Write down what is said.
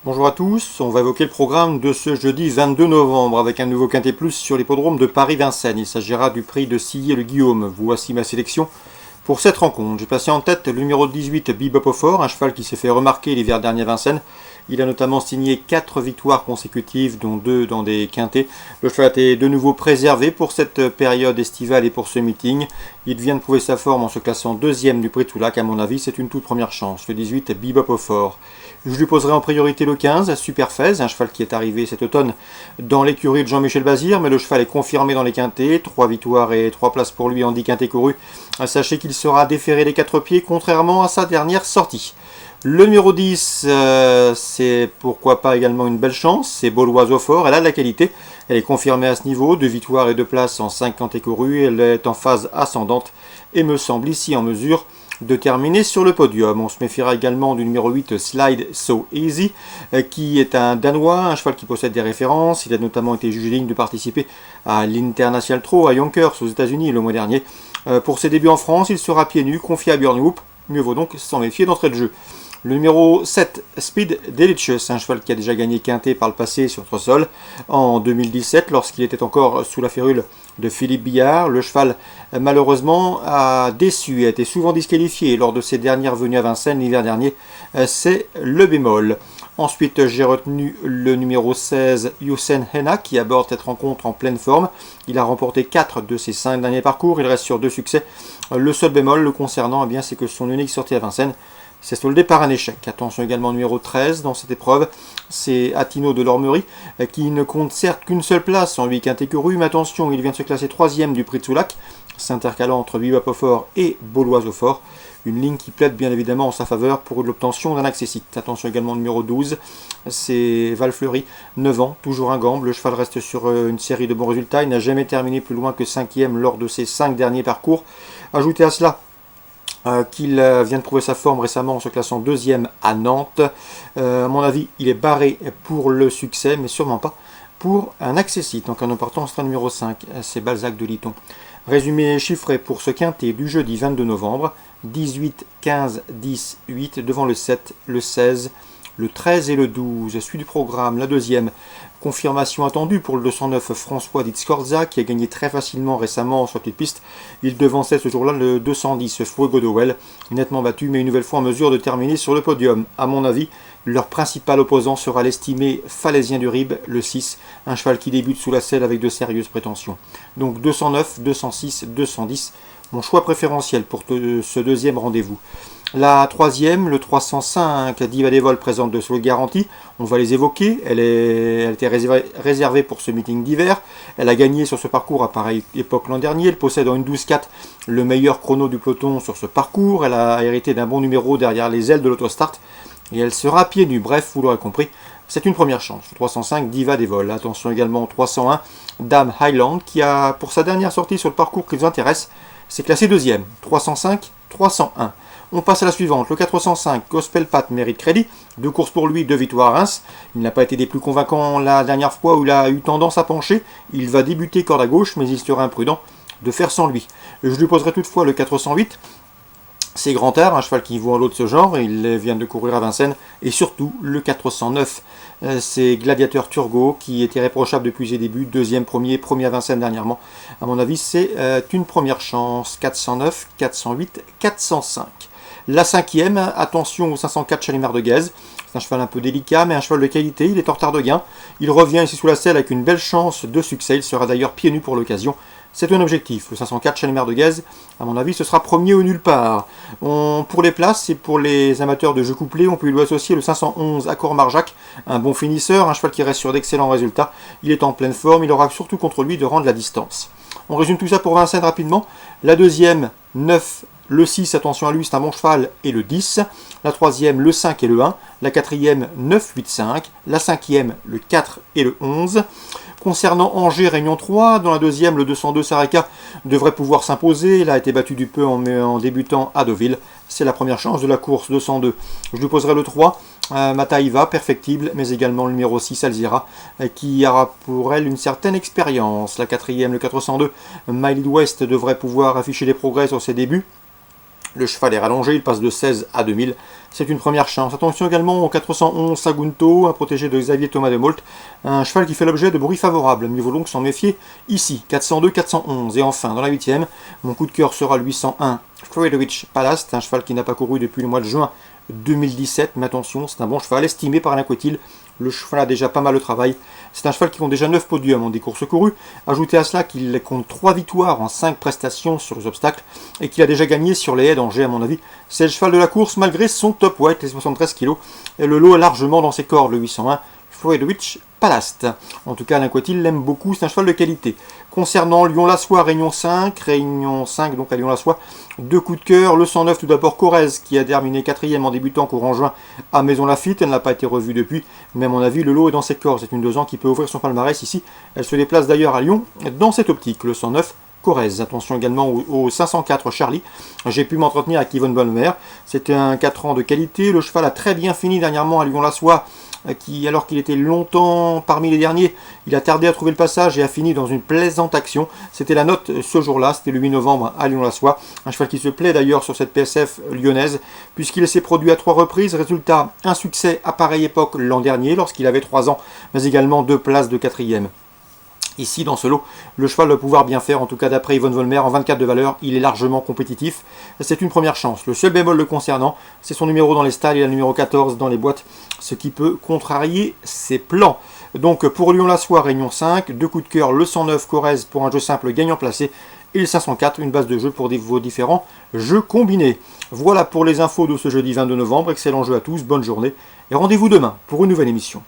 Bonjour à tous, on va évoquer le programme de ce jeudi 22 novembre avec un nouveau Quintet Plus sur l'hippodrome de Paris-Vincennes. Il s'agira du prix de Sillé-le-Guillaume. Voici ma sélection pour cette rencontre. J'ai placé en tête le numéro 18 Bebop au Fort, un cheval qui s'est fait remarquer l'hiver dernier à Vincennes. Il a notamment signé 4 victoires consécutives, dont 2 dans des quintets. Le cheval a été de nouveau préservé pour cette période estivale et pour ce meeting. Il vient de prouver sa forme en se classant deuxième du prix de Toulac. À mon avis, c'est une toute première chance. Le 18, Bebop au Fort. Je lui poserai en priorité le 15, Superfez, un cheval qui est arrivé cet automne dans l'écurie de Jean-Michel Bazir, mais le cheval est confirmé dans les quintets. 3 victoires et 3 places pour lui en 10 quintets courus. Sachez qu'il sera déféré des 4 pieds, contrairement à sa dernière sortie. Le numéro 10, c'est pourquoi pas également une belle chance, c'est Bauloise au Fort, elle a de la qualité, elle est confirmée à ce niveau, 2 victoires et 2 places en 50 écourus, elle est en phase ascendante et me semble ici en mesure de terminer sur le podium. On se méfiera également du numéro 8, Slide So Easy, qui est un Danois, un cheval qui possède des références, il a notamment été jugé digne de participer à l'International Throw à Yonkers aux États-Unis le mois dernier. Pour ses débuts en France, il sera pieds nus, confié à Björn Hoop, mieux vaut donc s'en méfier d'entrée de jeu. Le numéro 7, Speed Delicious, un cheval qui a déjà gagné quintet par le passé sur notre sol en 2017 lorsqu'il était encore sous la férule de Philippe Billard. Le cheval malheureusement a déçu, a été souvent disqualifié lors de ses dernières venues à Vincennes l'hiver dernier. C'est le bémol. Ensuite, j'ai retenu le numéro 16, Youssef Henna, qui aborde cette rencontre en pleine forme. Il a remporté 4 de ses 5 derniers parcours, il reste sur 2 succès. Le seul bémol le concernant, c'est que son unique sortie à Vincennes c'est soldé par un échec. Attention également au numéro 13 dans cette épreuve, c'est Attino de l'Ormerie qui ne compte certes qu'une seule place en 8 quintés courus, mais attention, il vient de se classer 3e du prix de Soulac, s'intercalant entre Bebop au Fort et Bauloise au Fort. Une ligne qui plaide bien évidemment en sa faveur pour l'obtention d'un accessite. Attention également au numéro 12, c'est Valfleury, 9 ans, toujours un gamble. Le cheval reste sur une série de bons résultats, il n'a jamais terminé plus loin que 5e lors de ses 5 derniers parcours. Ajoutez à cela qu'il vient de prouver sa forme récemment en se classant 2e à Nantes. À mon avis, il est barré pour le succès, mais sûrement pas pour un accessite. Donc en partant, ce sera numéro 5, c'est Balzac de Liton. Résumé chiffré pour ce quintet du jeudi 22 novembre, 18, 15, 10, 8, devant le 7, le 16, le 13 et le 12. Suite du programme, la deuxième. Confirmation attendue pour le 209 François Ditzkorza qui a gagné très facilement récemment sur petite piste. Il devançait ce jour-là le 210 Fuego de Well, nettement battu mais une nouvelle fois en mesure de terminer sur le podium. À mon avis, leur principal opposant sera l'estimé Falaisien du Rib, le 6, un cheval qui débute sous la selle avec de sérieuses prétentions. Donc 209, 206, 210, mon choix préférentiel pour ce deuxième rendez-vous. La troisième, le 305, Diva des Vols présente de solides garanties. On va les évoquer. Elle était réservée pour ce meeting d'hiver. Elle a gagné sur ce parcours à pareille époque l'an dernier. Elle possède en une 12-4 le meilleur chrono du peloton sur ce parcours. Elle a hérité d'un bon numéro derrière les ailes de l'autostart. Et elle sera pieds nus. Bref, vous l'aurez compris, c'est une première chance. Le 305, Diva des Vols. Attention également au 301, Dame Highland, qui a, pour sa dernière sortie sur le parcours qui nous intéresse, s'est classé deuxième. 305, 301. On passe à la suivante, le 405, Gospel Pat mérite crédit, 2 courses pour lui, 2 victoires à Reims. Il n'a pas été des plus convaincants la dernière fois où il a eu tendance à pencher. Il va débuter corde à gauche, mais il sera imprudent de faire sans lui. Je lui poserai toutefois le 408, c'est Grand Art, un cheval qui vaut un lot de ce genre, il vient de courir à Vincennes, et surtout le 409, c'est Gladiateur Turgot, qui était irréprochable depuis ses débuts, deuxième, premier à Vincennes dernièrement. À mon avis, c'est une première chance, 409, 408, 405. La cinquième, attention au 504 Chalimard de Guèze. C'est un cheval un peu délicat, mais un cheval de qualité. Il est en retard de gain. Il revient ici sous la selle avec une belle chance de succès. Il sera d'ailleurs pieds nus pour l'occasion. C'est un objectif. Le 504 Chalimard de Guèze, à mon avis, ce sera premier ou nulle part. Pour les places et pour les amateurs de jeux couplés, on peut lui associer le 511 Accord Marjac, un bon finisseur, un cheval qui reste sur d'excellents résultats. Il est en pleine forme. Il aura surtout contre lui de rendre la distance. On résume tout ça pour Vincennes rapidement. La deuxième, 9. Le 6, attention à lui, c'est un bon cheval, et le 10. La troisième, le 5 et le 1. La quatrième, 9, 8, 5. La cinquième, le 4 et le 11. Concernant Angers, Réunion 3, dans la deuxième, le 202 Sareka devrait pouvoir s'imposer. Il a été battu du peu en débutant à Deauville. C'est la première chance de la course, 202. Je lui poserai le 3, Mataïva, perfectible, mais également le numéro 6, Alzira, qui aura pour elle une certaine expérience. La quatrième, le 402, Miley West devrait pouvoir afficher des progrès sur ses débuts. Le cheval est rallongé, il passe de 16 à 2000. C'est une première chance. Attention également au 411 Sagunto, un protégé de Xavier Thomas de Molt. Un cheval qui fait l'objet de bruits favorables. Mieux vaut donc s'en méfier ici. 402, 411. Et enfin, dans la 8e, mon coup de cœur sera le 801 Friedrich Palace. Un cheval qui n'a pas couru depuis le mois de juin 2017. Mais attention, c'est un bon cheval estimé par Alain Coetil. Le cheval a déjà pas mal de travail. C'est un cheval qui compte déjà 9 podiums en des courses courues. Ajoutez à cela qu'il compte 3 victoires en 5 prestations sur les obstacles et qu'il a déjà gagné sur les haies d'Angers, à mon avis. C'est le cheval de la course malgré son top weight, les 73 kg. Et le lot est largement dans ses cordes, le 801 Friedrich Palast. En tout cas, Alain Coetil l'aime beaucoup, c'est un cheval de qualité. Concernant Lyon-Lassois, Réunion 5 donc à Lyon-Lassois, 2 coups de cœur. Le 109 tout d'abord, Corrèze, qui a terminé 4e en débutant courant juin à Maison Lafitte. Elle n'a pas été revue depuis, mais à mon avis, le lot est dans ses cordes. C'est une 2 ans qui peut ouvrir son palmarès ici. Elle se déplace d'ailleurs à Lyon dans cette optique, le 109 Corrèze. Attention également au 504 Charlie. J'ai pu m'entretenir avec Yvonne Bonnemer. C'était un 4 ans de qualité. Le cheval a très bien fini dernièrement à Lyon-Lassois, alors qu'il était longtemps parmi les derniers, il a tardé à trouver le passage et a fini dans une plaisante action. C'était la note ce jour-là, c'était le 8 novembre à Lyon-Lassois. Un cheval qui se plaît d'ailleurs sur cette PSF lyonnaise, puisqu'il s'est produit à 3 reprises. Résultat, un succès à pareille époque l'an dernier, lorsqu'il avait 3 ans, mais également 2 places de 4e. Ici, dans ce lot, le cheval doit pouvoir bien faire, en tout cas d'après Yvonne Volmer, en 24 de valeur, il est largement compétitif. C'est une première chance. Le seul bémol le concernant, c'est son numéro dans les stalles et la numéro 14 dans les boîtes, ce qui peut contrarier ses plans. Donc pour Lyon-Lassois, Réunion 5, 2 coups de cœur, le 109 Corrèze pour un jeu simple gagnant placé, et le 504, une base de jeu pour vos différents jeux combinés. Voilà pour les infos de ce jeudi 22 novembre, excellent jeu à tous, bonne journée, et rendez-vous demain pour une nouvelle émission.